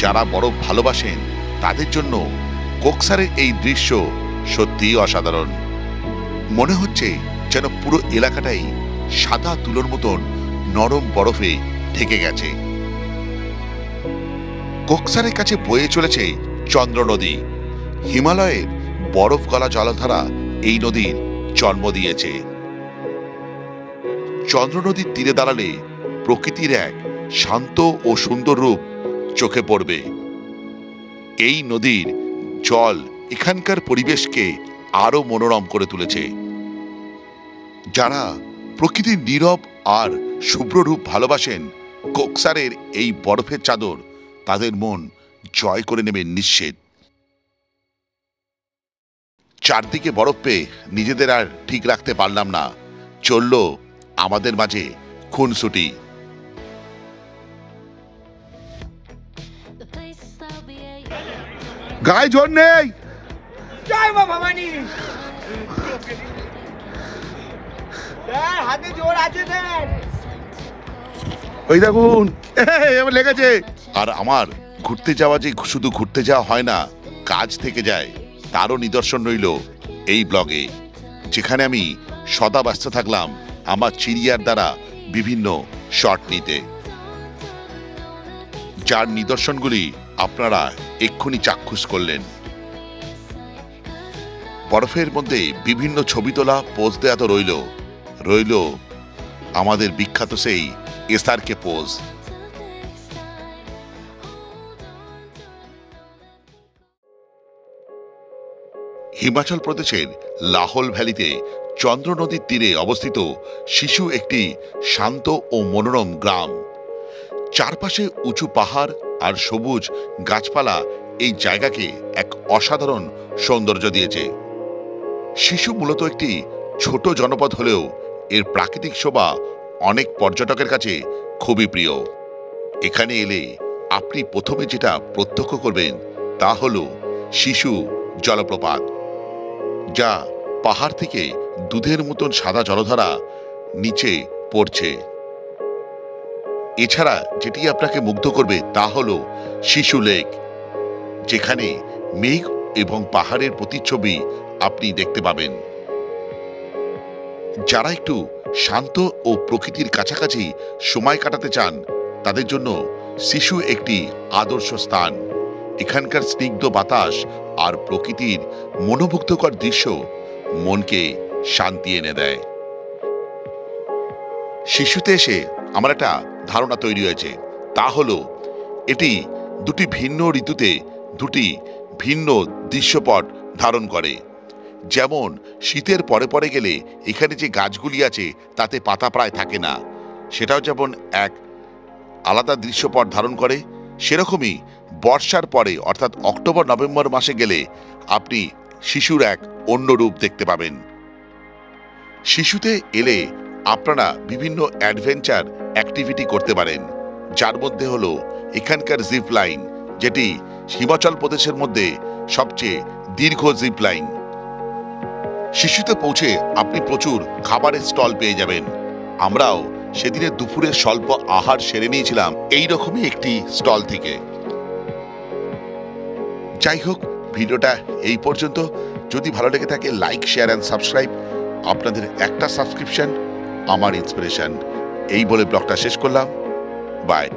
যারা বরফ ভালোবাসেন তাদের জন্য কোকসারের এই দৃশ্য সত্যিই অসাধারণ। মনে হচ্ছে যেন পুরো এলাকাটাই সাদা তুলোর মতন নরম বরফে ঢেকে গেছে। কোকসারের কাছে বয়ে চলেছে চন্দ্র নদী। হিমালয়ের বরফ গলা জলধারা এই নদীর জন্ম দিয়েছে। চন্দ্র নদীর তীরে দাঁড়ালে প্রকৃতির এক শান্ত ও সুন্দর রূপ চোখে পড়বে। এই নদীর জল এখানকার পরিবেশকে আরো মনোরম করে তুলেছে। যারা প্রকৃতির নীরব আর শুভ্র রূপ ভালোবাসেন, কোকসারের এই বরফের চাদর তাদের মন জয় করে নেবে নিশ্চিত। চারদিকে বরফ পেয়ে নিজেদের আর ঠিক রাখতে পারলাম না, চলল আমাদের মাঝে খুনসুটি। গায়ে জোর নেই। জয় মা ভবানী। স্যার হাতে জোর আছে স্যার। ওই দেখুন এবার লেগেছে। আর আমার ঘুরতে যাওয়া যে শুধু ঘুরতে যাওয়া হয় না, কাজ থেকে যায়, তারও নিদর্শন রইল এই ব্লগে, যেখানে আমি সদা ব্যস্ত থাকলাম আমার চিড়িয়ার দ্বারা বিভিন্ন শট নিতে, যার নিদর্শনগুলি আপনারা এক্ষুনি চাক্ষুষ করলেন। বরফের মধ্যে বিভিন্ন ছবি তোলা, পোজ দেয়া তো রইল আমাদের বিখ্যাত সেই এসআরকে পোজ। হিমাচল প্রদেশের লাহোল ভ্যালিতে চন্দ্র নদীর তীরে অবস্থিত শিশু একটি শান্ত ও মনোরম গ্রাম। চারপাশে উঁচু পাহাড় আর সবুজ গাছপালা এই জায়গাকে এক অসাধারণ সৌন্দর্য দিয়েছে। শিশু মূলত একটি ছোট জনপদ হলেও এর প্রাকৃতিক শোভা অনেক পর্যটকের কাছে খুবই প্রিয়। এখানে এলে আপনি প্রথমে যেটা প্রত্যক্ষ করবেন তা হলো শিশু জলপ্রপাত, যা পাহাড় থেকে দুধের মতন সাদা জলধারা নিচে পড়ছে। এছাড়া যেটি আপনাকে মুগ্ধ করবে তা হলো শিশু লেক, যেখানে মেঘ এবং পাহাড়ের প্রতিচ্ছবি আপনি দেখতে পাবেন। যারা একটু শান্ত ও প্রকৃতির কাছাকাছি সময় কাটাতে চান তাদের জন্য শিশু একটি আদর্শ স্থান। এখানকার স্নিগ্ধ বাতাস আর প্রকৃতির মনোমুগ্ধকর দৃশ্য মনকে শান্তি এনে দেয়। শিশুতে এসে আমার একটা ধারণা তৈরি হয়েছে, তা হলো এটি দুটি ভিন্ন ঋতুতে দুটি ভিন্ন দৃশ্যপট ধারণ করে। যেমন শীতের পরে পরে গেলে এখানে যে গাছগুলি আছে তাতে পাতা প্রায় থাকে না, সেটাও যেমন এক আলাদা দৃশ্যপট ধারণ করে, সেরকমই বর্ষার পরে অর্থাৎ অক্টোবর নভেম্বর মাসে গেলে আপনি শিশুর এক অন্য রূপ দেখতে পাবেন। শিশুতে এলে আপনারা বিভিন্ন অ্যাডভেঞ্চার অ্যাক্টিভিটি করতে পারেন, যার মধ্যে হলো এখানকার জিপ লাইন, যেটি হিমাচল প্রদেশের মধ্যে সবচেয়ে দীর্ঘ জিপ লাইন। শিশুতে পৌঁছে আপনি প্রচুর খাবারের স্টল পেয়ে যাবেন। আমরাও সেদিনের দুপুরের স্বল্প আহার সেরে নিয়েছিলাম এইরকমই একটি স্টল থেকে। যাই হোক, ভিডিওটা এই পর্যন্ত। যদি ভালো লেগে থাকে লাইক, শেয়ার অ্যান্ড সাবস্ক্রাইব। আপনাদের একটা সাবস্ক্রিপশন আমার ইন্সপিরেশন। এই বলে ব্লগটা শেষ করলাম। বাই।